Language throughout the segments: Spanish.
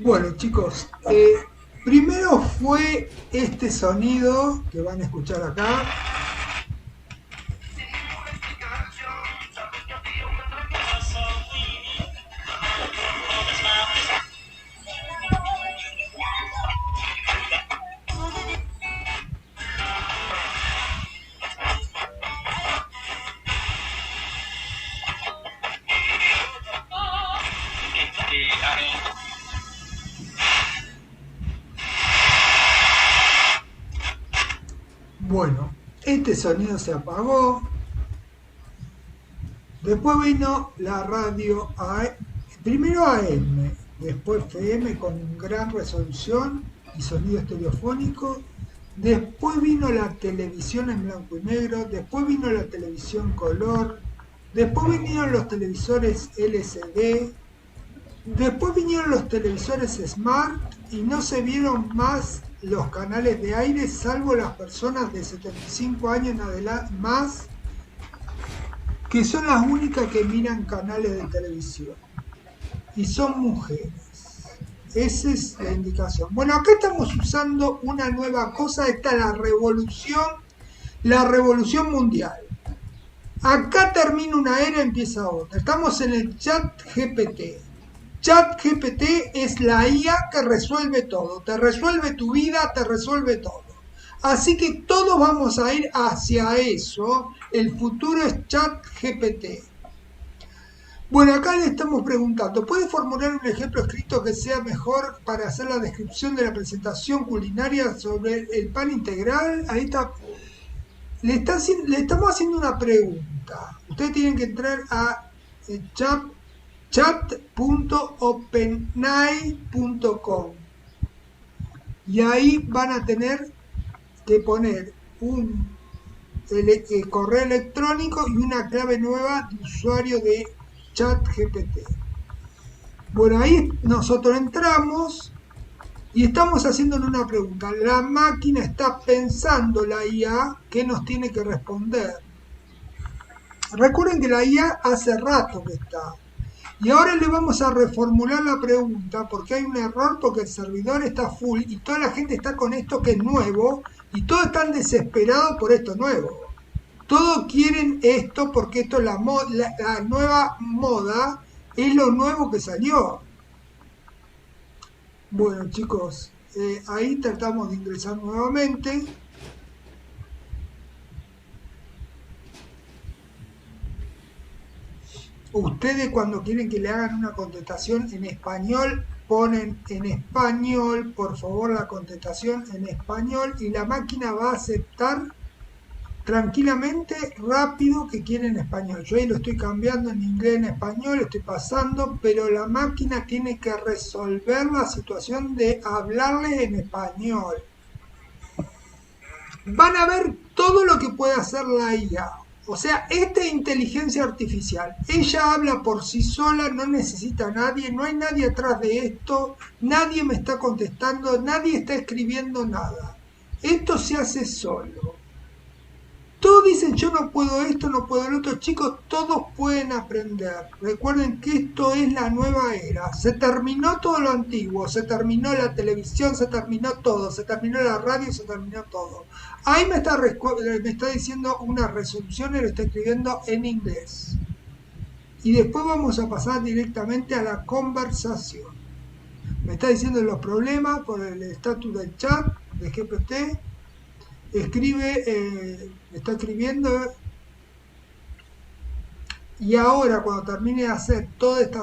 Bueno, chicos, primero fue este sonido que van a escuchar acá. Bueno, este sonido se apagó. Después vino la radio primero AM, después FM con gran resolución y sonido estereofónico. Después vino la televisión en blanco y negro. Después vino la televisión color. Después vinieron los televisores LCD. Después vinieron los televisores Smart y no se vieron más los canales de aire salvo las personas de 75 años en adelante más, que son las únicas que miran canales de televisión. Y son mujeres. Esa es la indicación. Bueno, acá estamos usando una nueva cosa. Esta es la revolución mundial. Acá termina una era, empieza otra. Estamos en el chat GPT. Chat GPT es la IA que resuelve todo. Te resuelve tu vida, te resuelve todo. Así que todos vamos a ir hacia eso. El futuro es Chat GPT. Bueno, acá le estamos preguntando, ¿puede formular un ejemplo escrito que sea mejor para hacer la descripción de la presentación culinaria sobre el pan integral? Ahí está. Le estamos haciendo una pregunta. Ustedes tienen que entrar a chat.openai.com y ahí van a tener que poner el correo electrónico y una clave nueva de usuario de ChatGPT. Bueno, ahí nosotros entramos y estamos haciéndole una pregunta. La máquina está pensando, la IA, que nos tiene que responder. Recuerden que la IA hace rato que está. Y ahora le vamos a reformular la pregunta porque hay un error, porque el servidor está full y toda la gente está con esto que es nuevo y todos están desesperados por esto nuevo. Todos quieren esto porque esto es la nueva moda, es lo nuevo que salió. Bueno, chicos, ahí tratamos de ingresar nuevamente. Ustedes cuando quieren que le hagan una contestación en español, ponen en español, por favor, la contestación en español y la máquina va a aceptar tranquilamente, rápido, que quiere en español. Yo ahí lo estoy cambiando en inglés, en español, estoy pasando, pero la máquina tiene que resolver la situación de hablarle en español. Van a ver todo lo que puede hacer la IA. O sea, esta inteligencia artificial, ella habla por sí sola, no necesita a nadie, no hay nadie atrás de esto, nadie me está contestando, nadie está escribiendo nada. Esto se hace solo. Todos dicen yo no puedo esto, no puedo el otro. Chicos, todos pueden aprender. Recuerden que esto es la nueva era. Se terminó todo lo antiguo, se terminó la televisión, se terminó todo, se terminó la radio, se terminó todo. Ahí me está diciendo una resolución y lo está escribiendo en inglés. Y después vamos a pasar directamente a la conversación. Me está diciendo los problemas por el estatus del chat de GPT. Está escribiendo y ahora cuando termine de hacer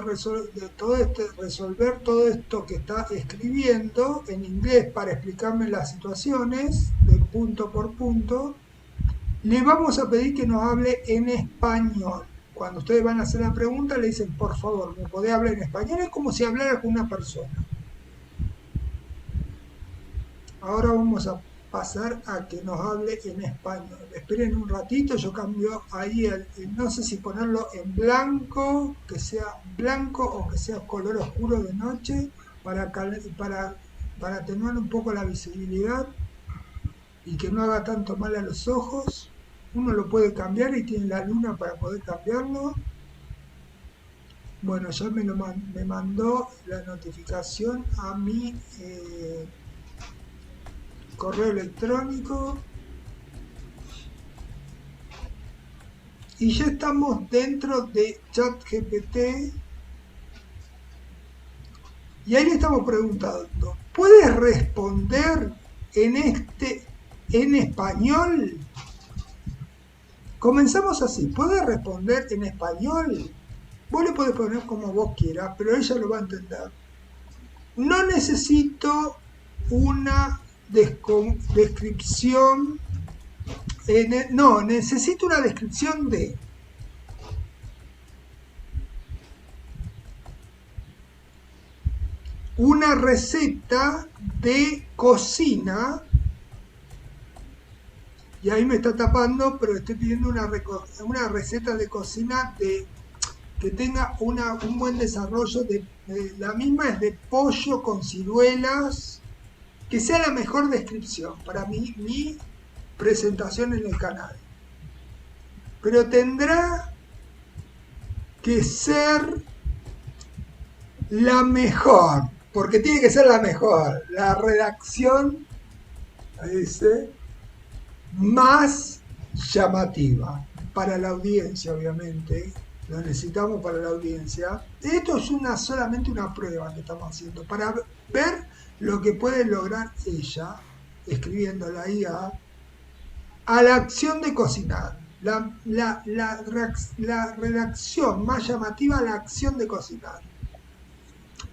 resolver todo esto que está escribiendo en inglés para explicarme las situaciones de punto por punto, le vamos a pedir que nos hable en español. Cuando ustedes van a hacer la pregunta le dicen, por favor, ¿me podés hablar en español? Es como si hablara con una persona. Ahora vamos a pasar a que nos hable en español. Esperen un ratito, yo cambio ahí, no sé si ponerlo en blanco, que sea blanco o que sea color oscuro de noche, para atenuar un poco la visibilidad y que no haga tanto mal a los ojos. Uno lo puede cambiar y tiene la luna para poder cambiarlo. Bueno, ya me mandó la notificación a mi correo electrónico y ya estamos dentro de ChatGPT y ahí le estamos preguntando, ¿puedes responder en español? Comenzamos así, ¿puedes responder en español? Vos le podés poner como vos quieras, pero ella lo va a entender. No necesito una descripción, no, necesito una descripción de una receta de cocina, y ahí me está tapando, pero estoy pidiendo una receta de cocina que tenga un buen desarrollo. La misma es de pollo con ciruelas, que sea la mejor descripción para mi presentación en el canal. Pero tendrá que ser la mejor, porque tiene que ser la mejor. La redacción dice más llamativa para la audiencia, obviamente. Lo necesitamos para la audiencia. Esto es solamente una prueba que estamos haciendo para ver lo que puede lograr ella escribiendo la IA a la acción de cocinar. La redacción más llamativa a la acción de cocinar.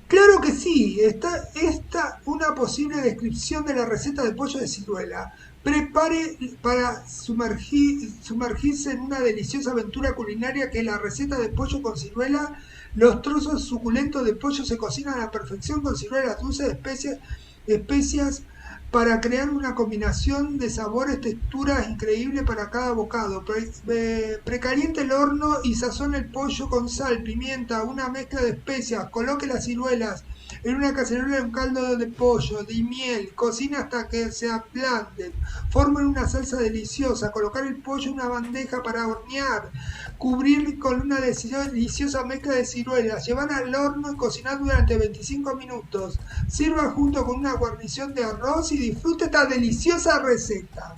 Claro que sí, está una posible descripción de la receta de pollo de ciruela. Prepare para sumergirse en una deliciosa aventura culinaria que es la receta de pollo con ciruela. Los trozos suculentos de pollo se cocinan a la perfección con ciruelas dulces, especias para crear una combinación de sabores, texturas increíble para cada bocado. Precaliente el horno y sazone el pollo con sal, pimienta, una mezcla de especias. Coloque las ciruelas en una cacerola de un caldo de pollo y miel. Cocina hasta que se ablanden. Formen una salsa deliciosa. Colocar el pollo en una bandeja para hornear. Cubrir con una deliciosa mezcla de ciruelas. Llevar al horno y cocinar durante 25 minutos. Sirva junto con una guarnición de arroz y disfrute esta deliciosa receta.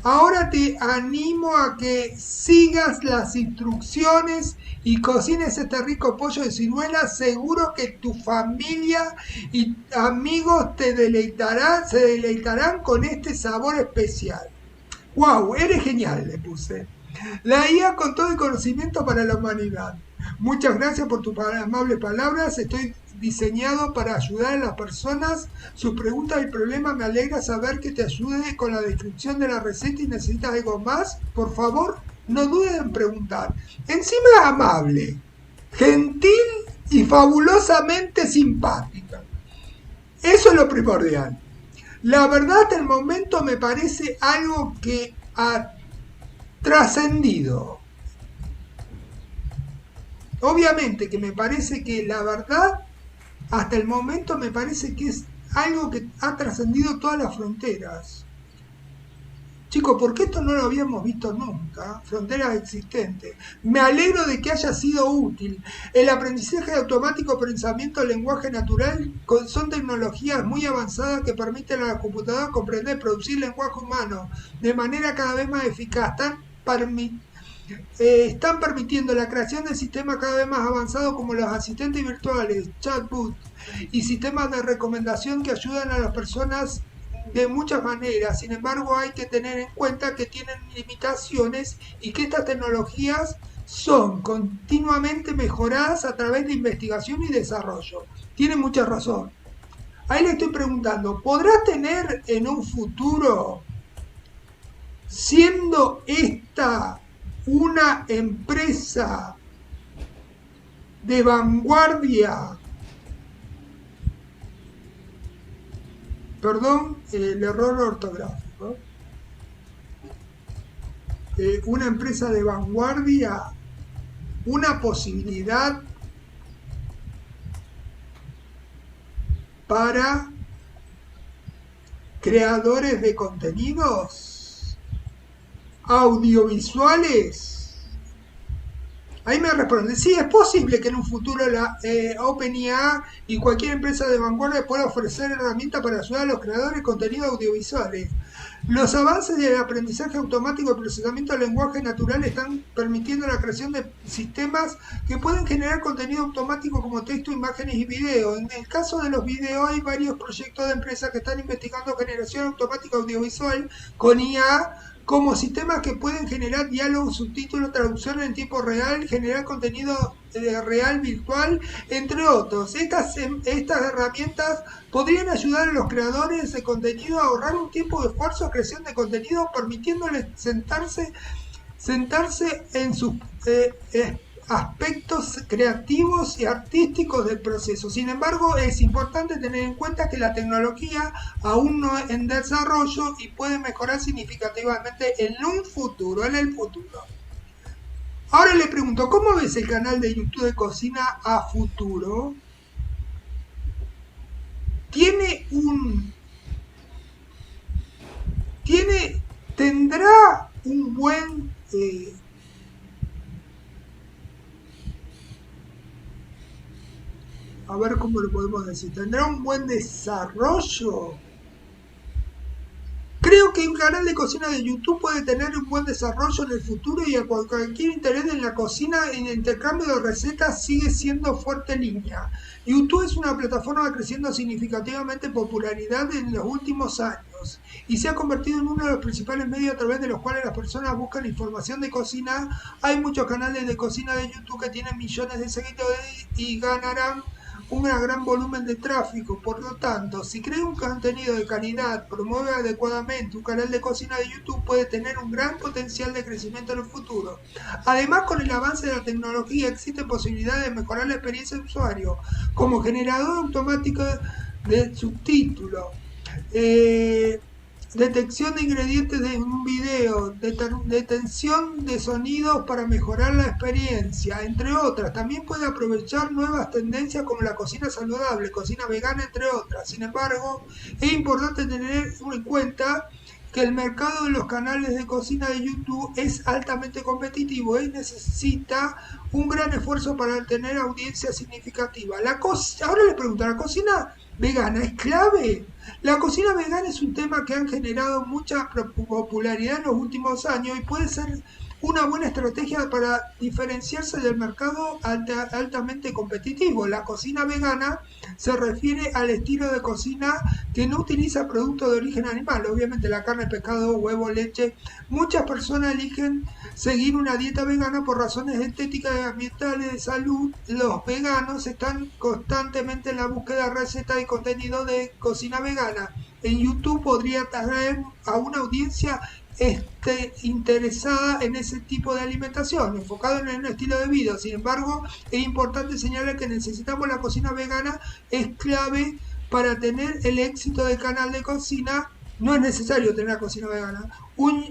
Ahora te animo a que sigas las instrucciones y cocines este rico pollo de ciruelas. Seguro que tu familia y amigos se deleitarán con este sabor especial. ¡Wow! Eres genial, le puse. La IA con todo el conocimiento para la humanidad. Muchas gracias por tus amables palabras. Estoy diseñado para ayudar a las personas. Sus preguntas y problemas me alegra saber que te ayude con la descripción de la receta y necesitas algo más. Por favor, no dudes en preguntar. Encima es amable, gentil y fabulosamente simpática. Eso es lo primordial. La verdad, hasta el momento me parece algo que ha trascendido. Obviamente que me parece que la verdad, hasta el momento me parece que es algo que ha trascendido todas las fronteras. Chicos, porque esto no lo habíamos visto nunca, fronteras existentes. Me alegro de que haya sido útil. El aprendizaje automático, pensamiento, lenguaje natural son tecnologías muy avanzadas que permiten a la computadora comprender y producir lenguaje humano de manera cada vez más eficaz. Están permitiendo la creación de sistemas cada vez más avanzados como los asistentes virtuales, chatbots y sistemas de recomendación que ayudan a las personas de muchas maneras. Sin embargo, hay que tener en cuenta que tienen limitaciones y que estas tecnologías son continuamente mejoradas a través de investigación y desarrollo. Tiene mucha razón. Ahí le estoy preguntando, ¿podrá tener en un futuro, siendo esta una empresa de vanguardia, perdón el error ortográfico, una empresa de vanguardia, una posibilidad para creadores de contenidos audiovisuales? Ahí me responde, sí, es posible que en un futuro la OpenIA y cualquier empresa de vanguardia pueda ofrecer herramientas para ayudar a los creadores de contenido audiovisuales. Los avances del aprendizaje automático y procesamiento del lenguaje natural están permitiendo la creación de sistemas que pueden generar contenido automático como texto, imágenes y video. En el caso de los videos hay varios proyectos de empresas que están investigando generación automática audiovisual con IA como sistemas que pueden generar diálogos, subtítulos, traducción en tiempo real, generar contenido real virtual, entre otros. Estas herramientas podrían ayudar a los creadores de contenido a ahorrar un tiempo de esfuerzo, creación de contenido, permitiéndoles sentarse en sus aspectos creativos y artísticos del proceso. Sin embargo, es importante tener en cuenta que la tecnología aún no es en desarrollo y puede mejorar significativamente en un futuro, en el futuro. Ahora le pregunto, ¿cómo ves el canal de YouTube de Cocina a Futuro? Tendrá un buen a ver cómo lo podemos decir, tendrá un buen desarrollo. Creo que un canal de cocina de YouTube puede tener un buen desarrollo en el futuro y a cualquier interés en la cocina en el intercambio de recetas sigue siendo fuerte línea. YouTube es una plataforma creciendo significativamente en popularidad en los últimos años y se ha convertido en uno de los principales medios a través de los cuales las personas buscan información de cocina. Hay muchos canales de cocina de YouTube que tienen millones de seguidores y ganarán un gran volumen de tráfico. Por lo tanto, si crea un contenido de calidad, promueve adecuadamente un canal de cocina de YouTube, puede tener un gran potencial de crecimiento en el futuro. Además, con el avance de la tecnología existe posibilidad de mejorar la experiencia del usuario, como generador automático de subtítulos, detección de ingredientes de un video, detención de sonidos para mejorar la experiencia, entre otras. También puede aprovechar nuevas tendencias como la cocina saludable, cocina vegana, entre otras. Sin embargo, es importante tener en cuenta que el mercado de los canales de cocina de YouTube es altamente competitivo y necesita un gran esfuerzo para tener audiencia significativa. Ahora le pregunto, ¿la cocina vegana es clave? La cocina vegana es un tema que ha generado mucha popularidad en los últimos años y puede ser una buena estrategia para diferenciarse del mercado altamente competitivo. La cocina vegana se refiere al estilo de cocina que no utiliza productos de origen animal, obviamente la carne, pescado, huevo, leche. Muchas personas eligen seguir una dieta vegana por razones estéticas, ambientales, de salud. Los veganos están constantemente en la búsqueda de recetas y contenido de cocina vegana. En YouTube podría atraer a una audiencia interesada en ese tipo de alimentación, enfocado en el estilo de vida. Sin embargo, es importante señalar que necesitamos la cocina vegana, es clave para tener el éxito del canal de cocina. No es necesario tener la cocina vegana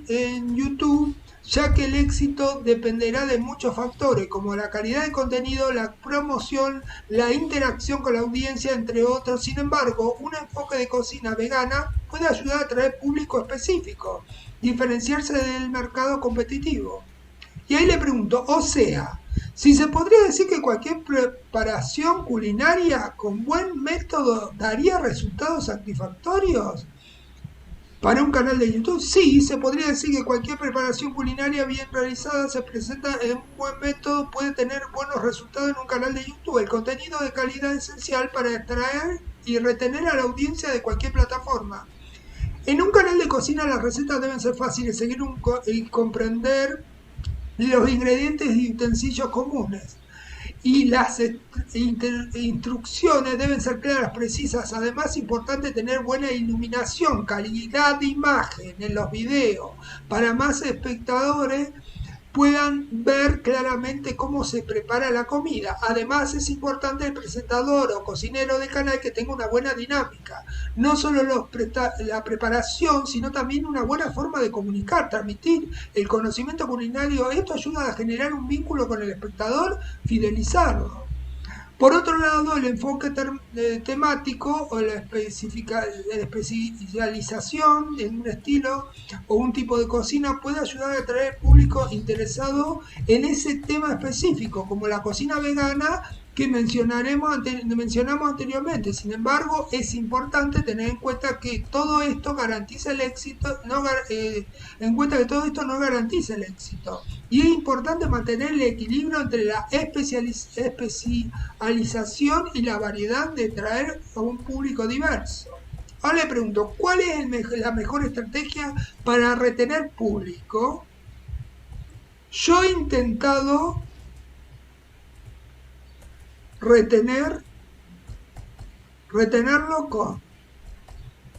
en YouTube, ya que el éxito dependerá de muchos factores, como la calidad de contenido, la promoción, la interacción con la audiencia, entre otros. Sin embargo, un enfoque de cocina vegana puede ayudar a atraer público específico, diferenciarse del mercado competitivo. Y ahí le pregunto, o sea, si se podría decir que cualquier preparación culinaria con buen método daría resultados satisfactorios para un canal de YouTube. Sí, se podría decir que cualquier preparación culinaria bien realizada se presenta en un buen método, puede tener buenos resultados en un canal de YouTube. El contenido de calidad es esencial para atraer y retener a la audiencia de cualquier plataforma. En un canal de cocina las recetas deben ser fáciles de seguir y comprender los ingredientes y utensilios comunes. Y las instrucciones deben ser claras, precisas. Además, es importante tener buena iluminación, calidad de imagen en los videos, para más espectadores puedan ver claramente cómo se prepara la comida. Además, es importante el presentador o cocinero del canal que tenga una buena dinámica. No solo la preparación, sino también una buena forma de comunicar, transmitir el conocimiento culinario. Esto ayuda a generar un vínculo con el espectador, fidelizarlo. Por otro lado, el enfoque temático o la especialización en un estilo o un tipo de cocina puede ayudar a atraer público interesado en ese tema específico, como la cocina vegana que mencionamos anteriormente. Sin embargo, es importante tener en cuenta que todo esto garantiza el éxito, en cuenta que todo esto no garantiza el éxito. Y es importante mantener el equilibrio entre la especialización y la variedad de traer a un público diverso. Ahora le pregunto, ¿cuál es la mejor estrategia para retener público? Yo he intentado retenerlo con,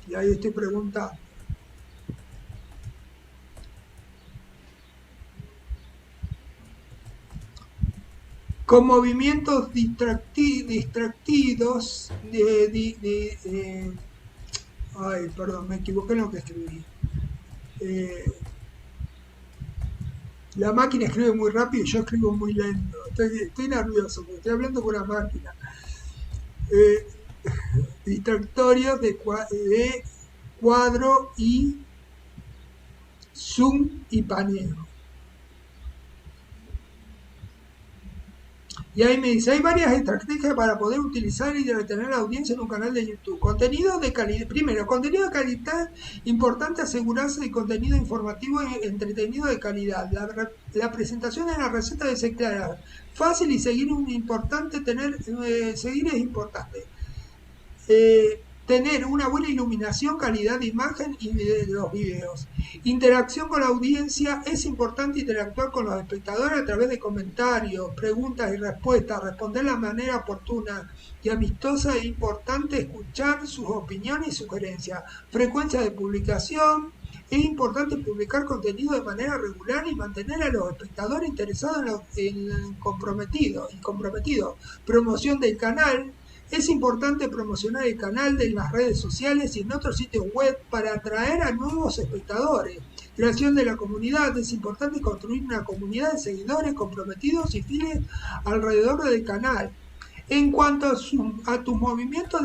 y ahí estoy preguntando, con movimientos distractidos ay, perdón, me equivoqué en lo que escribí. Eh, la máquina escribe muy rápido y yo escribo muy lento. Estoy nervioso porque estoy hablando con una máquina. Eh, distractorios de cuadro y zoom y paneo. Y ahí me dice, hay varias estrategias para poder utilizar y retener la audiencia en un canal de YouTube. Contenido de calidad. Primero, contenido de calidad. Importante asegurarse de contenido informativo y entretenido de calidad. La presentación de la receta debe ser clara. Fácil y seguir seguir es importante. Tener una buena iluminación, calidad de imagen y de los videos. Interacción con la audiencia, es importante interactuar con los espectadores a través de comentarios, preguntas y respuestas, responder de la manera oportuna y amistosa. Es importante escuchar sus opiniones y sugerencias. Frecuencia de publicación, es importante publicar contenido de manera regular y mantener a los espectadores interesados en comprometidos. Promoción del canal. Es importante promocionar el canal en las redes sociales y en otros sitios web para atraer a nuevos espectadores. Creación de la comunidad. Es importante construir una comunidad de seguidores comprometidos y fieles alrededor del canal. En cuanto a tus movimientos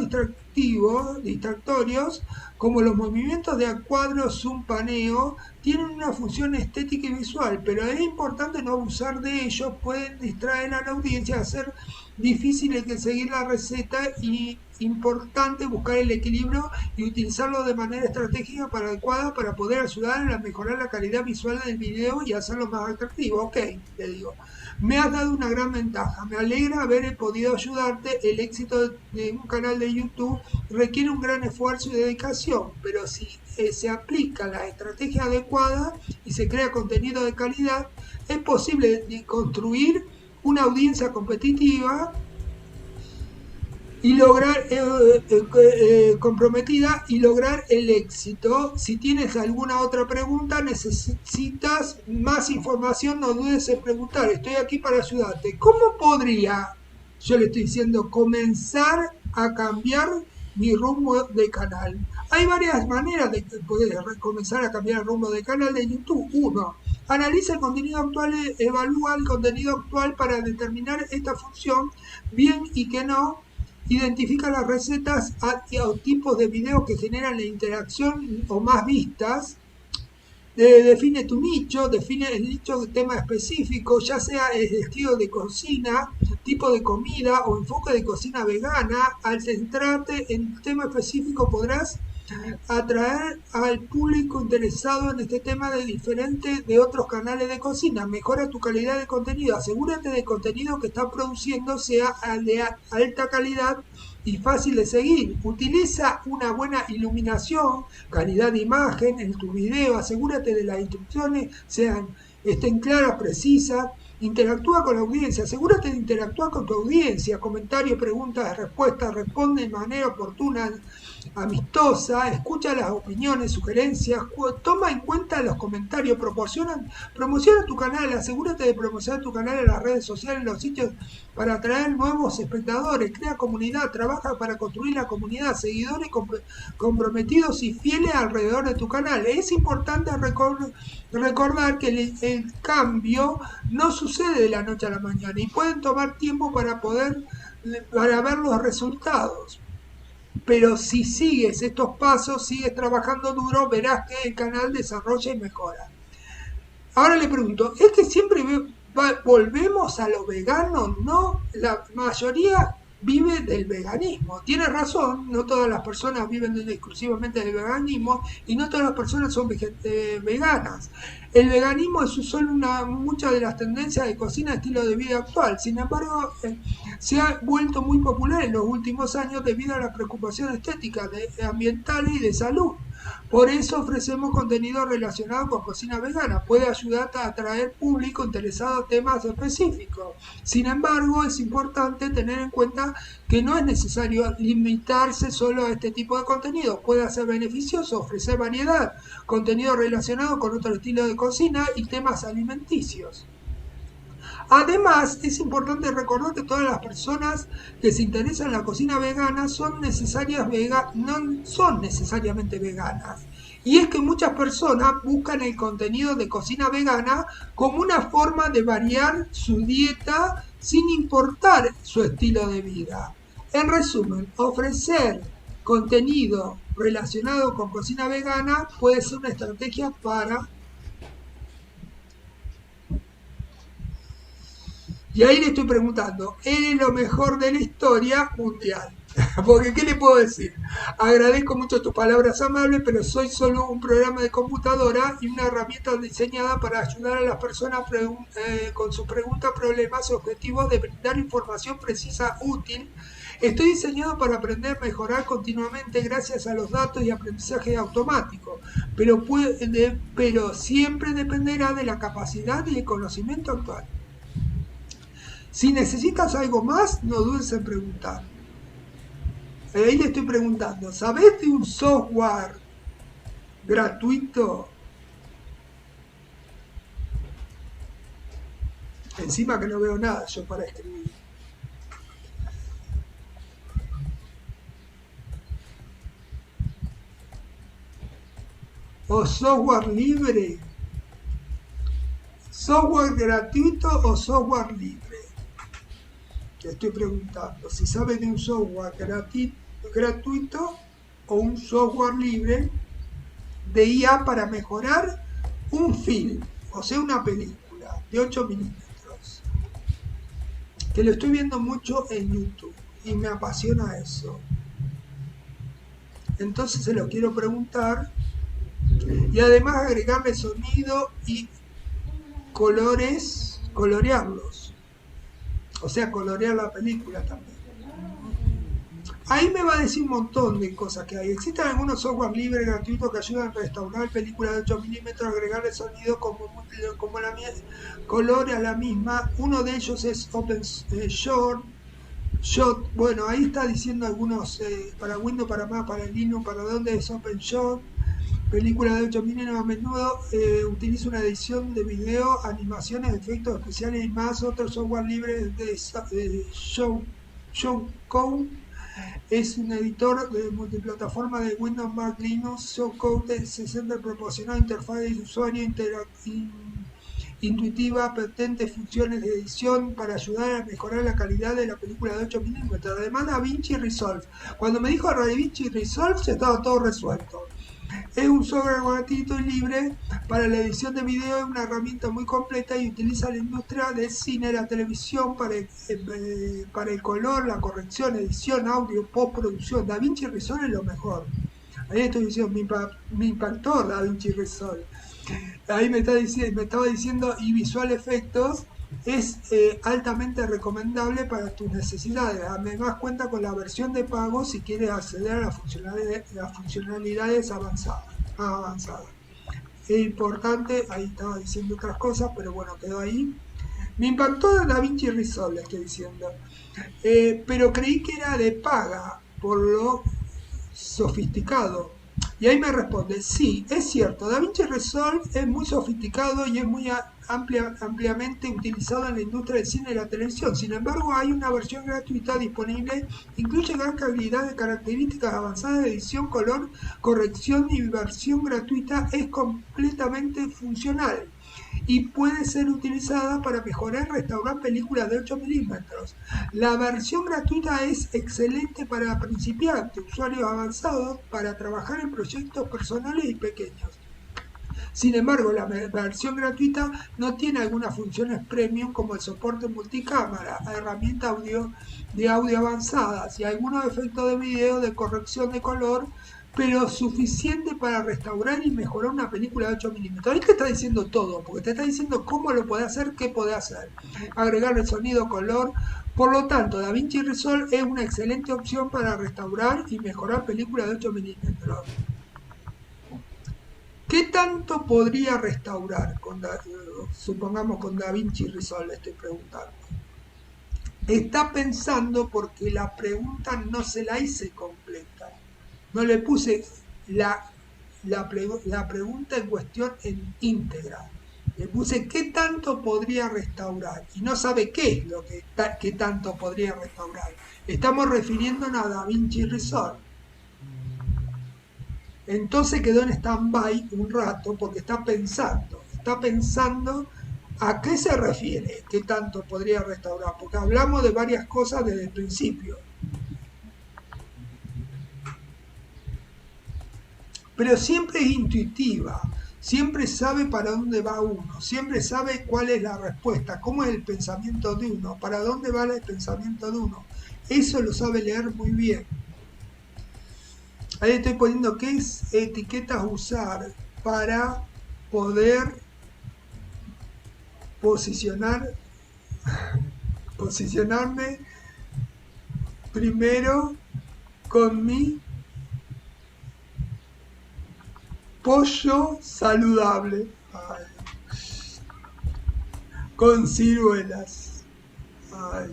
distractorios, como los movimientos de cuadro, zoom, paneo, tienen una función estética y visual, pero es importante no abusar de ellos, pueden distraer a la audiencia, hacer difícil que seguir la receta y importante buscar el equilibrio y utilizarlo de manera estratégica adecuada para poder ayudar a mejorar la calidad visual del video y hacerlo más atractivo. Ok, le digo. Me has dado una gran ventaja, me alegra haber podido ayudarte. El éxito de un canal de YouTube requiere un gran esfuerzo y dedicación, pero si se aplica la estrategia adecuada y se crea contenido de calidad, es posible construir una audiencia competitiva y lograr comprometida y lograr el éxito. Si tienes alguna otra pregunta, necesitas más información, no dudes en preguntar. Estoy aquí para ayudarte. ¿Cómo podría, yo le estoy diciendo, comenzar a cambiar mi rumbo de canal? Hay varias maneras de poder comenzar a cambiar el rumbo de canal de YouTube. 1. Analiza el contenido actual, evalúa el contenido actual para determinar esta función bien y que no. Identifica las recetas o tipos de videos que generan la interacción o más vistas. Define tu nicho, define el nicho de tema específico, ya sea el estilo de cocina, tipo de comida o enfoque de cocina vegana. Al centrarte en un tema específico podrás atraer al público interesado en este tema diferente de otros canales de cocina. Mejora tu calidad de contenido. Asegúrate de contenido que estás produciendo sea de alta calidad y fácil de seguir. Utiliza una buena iluminación, calidad de imagen en tu video. Asegúrate de las instrucciones estén claras, precisas. Interactúa con la audiencia, asegúrate de interactuar con tu audiencia, comentarios, preguntas, respuestas, responde de manera oportuna, amistosa, escucha las opiniones, sugerencias, toma en cuenta los comentarios, promociona tu canal, asegúrate de promocionar tu canal en las redes sociales, en los sitios para atraer nuevos espectadores, crea comunidad, trabaja para construir la comunidad, seguidores comprometidos y fieles alrededor de tu canal. Es importante recordar que el cambio no sucede de la noche a la mañana y pueden tomar tiempo para poder para ver los resultados. Pero si sigues estos pasos, sigues trabajando duro, verás que el canal desarrolla y mejora. Ahora le pregunto, ¿es que siempre volvemos a lo vegano? No, la mayoría vive del veganismo. Tiene razón, no todas las personas viven exclusivamente del veganismo y no todas las personas son veganas. El veganismo es solo muchas de las tendencias de cocina estilo de vida actual. Sin embargo, se ha vuelto muy popular en los últimos años debido a la preocupación estética, ambiental y de salud. Por eso ofrecemos contenido relacionado con cocina vegana. Puede ayudar a atraer público interesado en temas específicos. Sin embargo, es importante tener en cuenta que no es necesario limitarse solo a este tipo de contenido. Puede ser beneficioso ofrecer variedad, contenido relacionado con otro estilo de cocina y temas alimenticios. Además, es importante recordar que todas las personas que se interesan en la cocina vegana no son necesariamente veganas. Y es que muchas personas buscan el contenido de cocina vegana como una forma de variar su dieta sin importar su estilo de vida. En resumen, ofrecer contenido relacionado con cocina vegana puede ser una estrategia para... Y ahí le estoy preguntando, ¿eres lo mejor de la historia mundial? Porque, ¿qué le puedo decir? Agradezco mucho tus palabras amables, pero soy solo un programa de computadora y una herramienta diseñada para ayudar a las personas con sus preguntas, problemas y objetivos de brindar información precisa, útil. Estoy diseñado para aprender a mejorar continuamente gracias a los datos y aprendizaje automático, pero siempre dependerá de la capacidad y el conocimiento actual. Si necesitas algo más, no dudes en preguntar. Ahí le estoy preguntando, ¿sabés de un software gratuito? Encima que no veo nada yo para escribir. ¿O software libre? ¿Software gratuito o software libre? Te estoy preguntando si sabes de un software gratuito o un software libre de IA para mejorar un film, o sea, una película de 8 milímetros. Que lo estoy viendo mucho en YouTube y me apasiona eso. Entonces se lo quiero preguntar y además agregarle sonido y colorearlos. O sea, colorear la película también. Ahí me va a decir un montón de cosas que hay. Existen algunos software libres gratuitos que ayudan a restaurar películas de 8 milímetros, agregarle sonido como la color a la misma. Uno de ellos es OpenShot. Bueno, ahí está diciendo algunos para Windows, para Mac, para Linux, para dónde es OpenShot. Película de 8 milímetros a menudo utiliza una edición de video, animaciones, efectos especiales y más. Otro software libre de Showcode es un editor de multiplataforma de Windows, Mac, Linux. Showcode se centra en proporcionar interfaz de usuario intuitiva, potentes funciones de edición para ayudar a mejorar la calidad de la película de 8 milímetros. Además, DaVinci Resolve. Cuando me dijo DaVinci Resolve, ya estaba todo resuelto. Es un software gratuito y libre para la edición de video, es una herramienta muy completa y utiliza la industria del cine, la televisión para el color, la corrección, edición, audio, postproducción. DaVinci Resolve es lo mejor. Ahí estoy diciendo, me impactó DaVinci Resolve. Ahí me estaba diciendo, y Visual Effects es altamente recomendable para tus necesidades. Además cuenta con la versión de pago si quieres acceder a las funcionalidades avanzadas. Es importante, ahí estaba diciendo otras cosas, pero bueno, quedó ahí. Me impactó DaVinci Resolve, estoy diciendo. Pero creí que era de paga por lo sofisticado. Y ahí me responde, sí, es cierto, DaVinci Resolve es muy sofisticado y es muy ampliamente utilizado en la industria del cine y la televisión. Sin embargo, hay una versión gratuita disponible, incluye gran calidad de características avanzadas de edición, color, corrección y versión gratuita es completamente funcional. y puede ser utilizada para mejorar y restaurar películas de 8 milímetros. La versión gratuita es excelente para principiantes, usuarios avanzados, para trabajar en proyectos personales y pequeños. Sin embargo, la versión gratuita no tiene algunas funciones premium como el soporte multicámara, herramientas de audio avanzadas y algunos efectos de video de corrección de color, pero suficiente para restaurar y mejorar una película de 8 milímetros. Ahí te está diciendo todo, porque te está diciendo cómo lo puede hacer, qué puede hacer. Agregar el sonido, color. Por lo tanto, DaVinci Resolve es una excelente opción para restaurar y mejorar películas de 8 milímetros. ¿Qué tanto podría restaurar, supongamos con DaVinci Resolve? Estoy preguntando. Está pensando porque la pregunta no se la hice completa. No le puse la pregunta en cuestión en íntegra. Le puse qué tanto podría restaurar y no sabe qué es lo que tanto podría restaurar. Estamos refiriéndonos a DaVinci Resolve. Entonces quedó en stand-by un rato porque está pensando a qué se refiere, qué tanto podría restaurar, porque hablamos de varias cosas desde el principio. Pero siempre es intuitiva, siempre sabe para dónde va uno, siempre sabe cuál es la respuesta, cómo es el pensamiento de uno, para dónde va el pensamiento de uno. Eso lo sabe leer muy bien. Ahí estoy poniendo qué etiquetas usar para poder posicionarme primero con mi pollo saludable. Ay. Con ciruelas. Ay.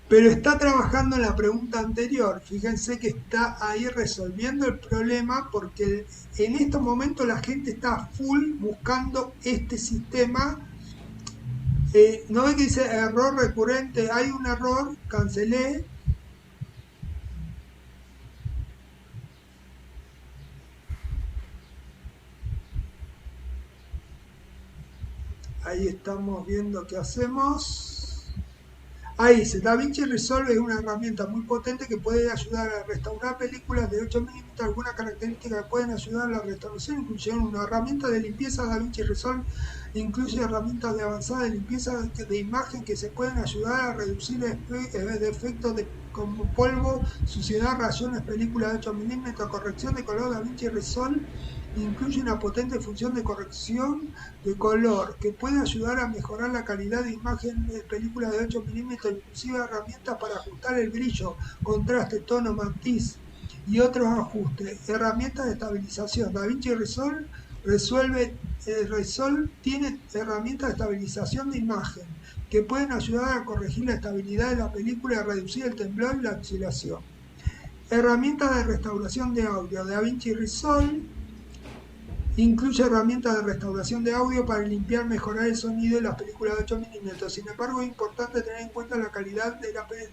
Pero está trabajando en la pregunta anterior. Fíjense que está ahí resolviendo el problema porque en estos momentos la gente está full buscando este sistema. ¿No ve que dice error recurrente? Hay un error, cancelé. Ahí estamos viendo qué hacemos. Ahí dice, DaVinci Resolve es una herramienta muy potente que puede ayudar a restaurar películas de 8 milímetros. Algunas características que pueden ayudar a la restauración incluyen una herramienta de limpieza. DaVinci Resolve incluye herramientas de avanzada de limpieza de imagen que se pueden ayudar a reducir defectos como polvo, suciedad, rayones, películas de 8 milímetros, corrección de color. DaVinci Resolve incluye una potente función de corrección de color que puede ayudar a mejorar la calidad de imagen de películas de 8 milímetros, inclusive herramientas para ajustar el brillo, contraste, tono, matiz y otros ajustes. Herramientas de estabilización. DaVinci Resolve tiene herramientas de estabilización de imagen que pueden ayudar a corregir la estabilidad de la película y a reducir el temblor y la oscilación. Herramientas de restauración de audio. DaVinci Resolve incluye herramientas de restauración de audio para limpiar, mejorar el sonido de las películas de 8 milímetros. Sin embargo, es importante tener en cuenta la calidad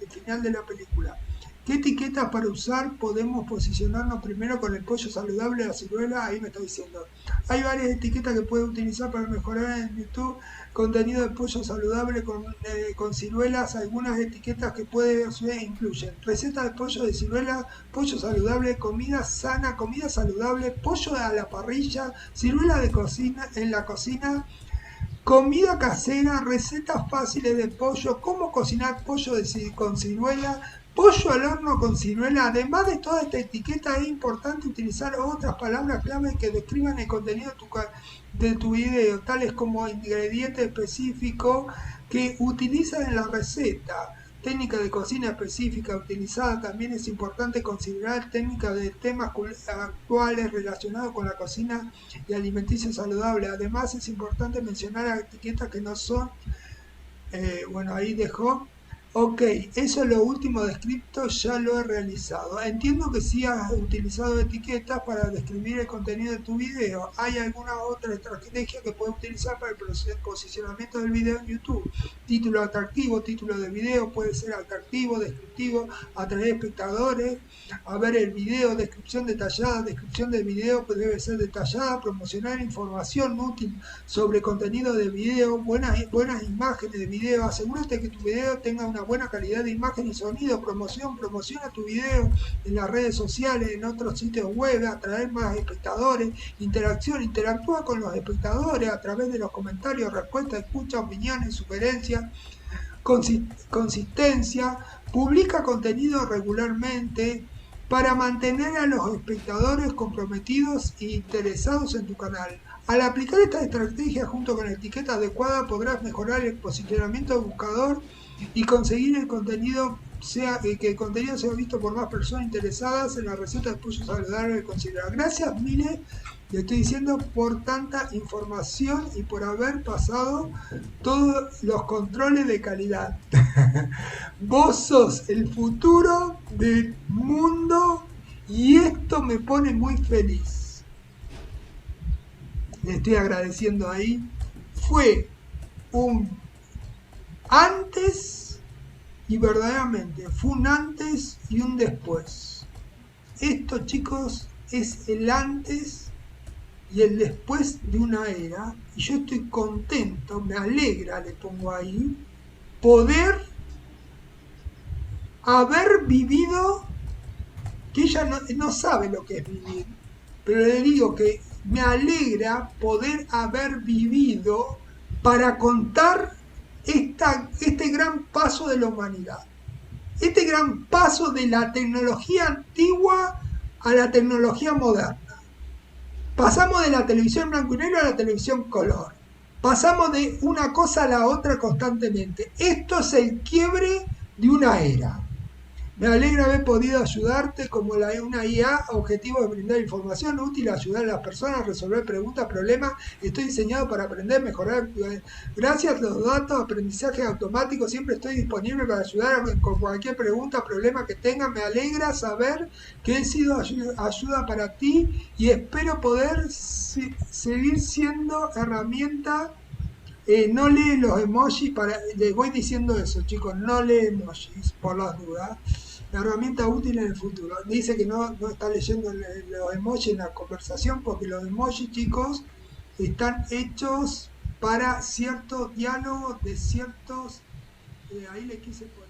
final de la película. ¿Qué etiquetas para usar? Podemos posicionarnos primero con el pollo saludable, la ciruela. Ahí me está diciendo. Hay varias etiquetas que puede utilizar para mejorar en YouTube contenido de pollo saludable con ciruelas. Algunas etiquetas que puede usar incluyen receta de pollo de ciruela, pollo saludable, comida sana, comida saludable, pollo a la parrilla, ciruela de cocina en la cocina, comida casera, recetas fáciles de pollo, cómo cocinar pollo con ciruela, pollo al horno con ciruela. Además de toda esta etiqueta, es importante utilizar otras palabras clave que describan el contenido de tu video, tales como ingrediente específico que utilizas en la receta. Técnica de cocina específica utilizada. También es importante considerar técnicas de temas actuales relacionados con la cocina y alimenticio saludable. Además, es importante mencionar etiquetas que no son, bueno, ahí dejó Ok, eso es lo último descrito, ya lo he realizado. Entiendo que sí has utilizado etiquetas para describir el contenido de tu video. ¿Hay alguna otra estrategia que puedes utilizar para el posicionamiento del video en YouTube? Título atractivo, título de video puede ser atractivo, descriptivo, atraer espectadores. A ver el video, descripción del video pues debe ser detallada, promocionar información útil sobre contenido de video, buenas imágenes de video. Asegúrate que tu video tenga una buena calidad de imagen y sonido. Promociona tu video en las redes sociales, en otros sitios web, atraer más espectadores. Interactúa con los espectadores a través de los comentarios, respuestas, escucha, opiniones, sugerencias. Consistencia, publica contenido regularmente para mantener a los espectadores comprometidos e interesados en tu canal. Al aplicar esta estrategia junto con la etiqueta adecuada podrás mejorar el posicionamiento del buscador y conseguir que el contenido sea visto por más personas interesadas en la receta de pollo saludable considerada. Gracias, Mile, le estoy diciendo por tanta información y por haber pasado todos los controles de calidad. Vos sos el futuro del mundo y esto me pone muy feliz. Le estoy agradeciendo ahí. Fue un antes y verdaderamente fue un antes y un después. Esto, chicos, es el antes y el después de una era, y yo estoy contento, me alegra, le pongo ahí, poder haber vivido, que ella no sabe lo que es vivir, pero le digo que me alegra poder haber vivido para contar este gran paso de la humanidad, este gran paso de la tecnología antigua a la tecnología moderna. Pasamos de la televisión blanco y negro a la televisión color. Pasamos de una cosa a la otra constantemente. Esto es el quiebre de una era. Me alegra haber podido ayudarte como una IA, objetivo de brindar información útil, ayudar a las personas a resolver preguntas, problemas. Estoy diseñado para aprender, mejorar. Gracias a los datos, aprendizaje automático, siempre estoy disponible para ayudar con cualquier pregunta, problema que tengan. Me alegra saber que he sido ayuda para ti y espero poder seguir siendo herramienta. No lee los emojis, les voy diciendo eso, chicos, no lee emojis por las dudas. La herramienta útil en el futuro. Dice que no está leyendo los emojis en la conversación porque los emojis, chicos, están hechos para ciertos diálogos de ciertos... ahí le quise poner.